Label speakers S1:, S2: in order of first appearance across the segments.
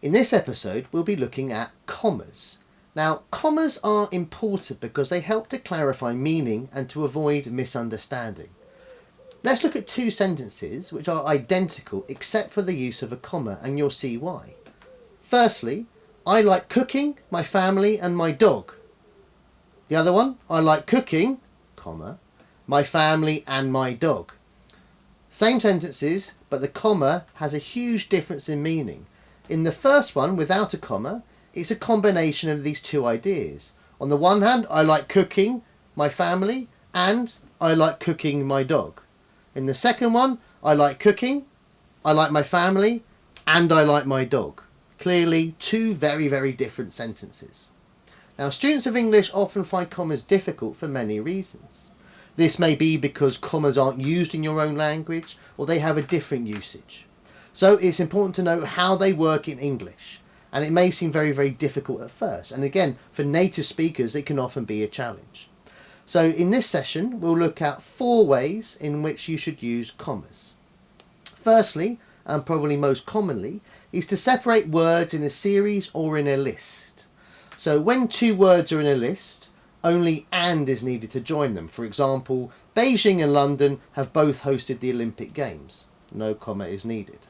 S1: In this episode, we'll be looking at commas. Now, commas are important because they help to clarify meaning and to avoid misunderstanding. Let's look at two sentences which are identical except for the use of a comma, and you'll see why. Firstly, I like cooking, my family and my dog. The other one, I like cooking, comma, my family and my dog. Same sentences, but the comma has a huge difference in meaning. In the first one, without a comma, it's a combination of these two ideas. On the one hand, I like cooking my family and I like cooking my dog. In the second one, I like cooking, I like my family and I like my dog. Clearly two very, very different sentences. Now, students of English often find commas difficult for many reasons. This may be because commas aren't used in your own language or they have a different usage. So it's important to know how they work in English, and it may seem very, very difficult at first. And again, for native speakers, it can often be a challenge. So in this session, we'll look at 4 ways in which you should use commas. Firstly, and probably most commonly, is to separate words in a series or in a list. So when 2 words are in a list, only and is needed to join them. For example, Beijing and London have both hosted the Olympic Games. No comma is needed.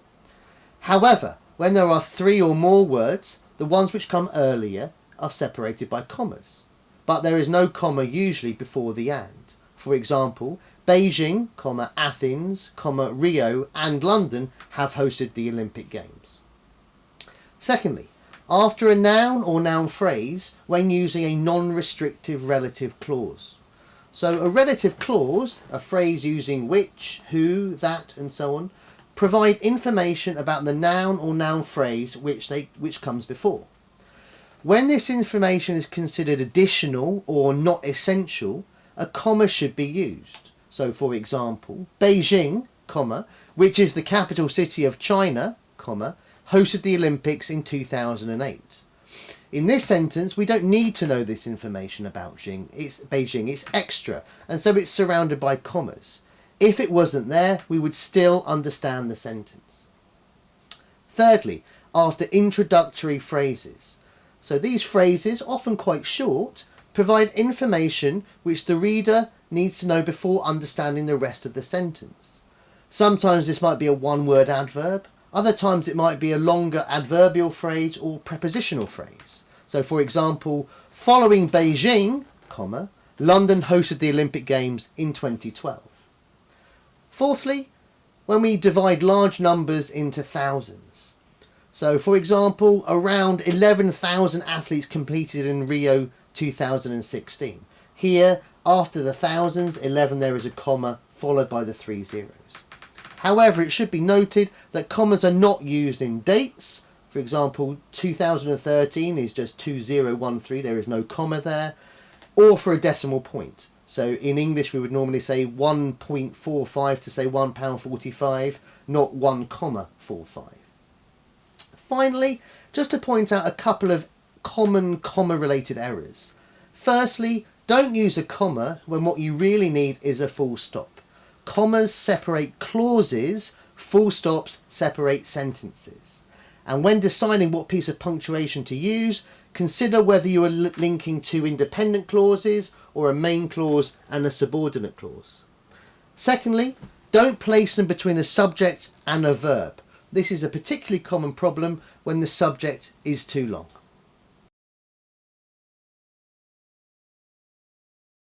S1: However, when there are 3 or more words, the ones which come earlier are separated by commas. But there is no comma usually before the and. For example, Beijing, Athens, Rio and London have hosted the Olympic Games. Secondly, after a noun or noun phrase when using a non-restrictive relative clause. So a relative clause, a phrase using which, who, that and so on, provide information about the noun or noun phrase which comes before. When this information is considered additional or not essential, a comma should be used. So for example, Beijing, which is the capital city of China, hosted the Olympics in 2008. In this sentence, we don't need to know this information about Beijing, it's extra, and so it's surrounded by commas. If it wasn't there, we would still understand the sentence. Thirdly, after introductory phrases. So these phrases, often quite short, provide information which the reader needs to know before understanding the rest of the sentence. Sometimes this might be a one-word adverb, other times it might be a longer adverbial phrase or prepositional phrase. So for example, following Beijing, London hosted the Olympic Games in 2012. Fourthly, when we divide large numbers into thousands. So for example, around 11,000 athletes competed in Rio 2016. Here, after the thousands, 11 there is a comma followed by the 3 zeros. However, it should be noted that commas are not used in dates. For example, 2013 is just 2013, there is no comma there, or for a decimal point. So in English we would normally say 1.45 to say £1.45, not 1.45. Finally, just to point out a couple of common comma-related errors. Firstly, don't use a comma when what you really need is a full stop. Commas separate clauses, full stops separate sentences. And when deciding what piece of punctuation to use, consider whether you are linking 2 independent clauses or a main clause and a subordinate clause. Secondly, don't place them between a subject and a verb. This is a particularly common problem when the subject is too long.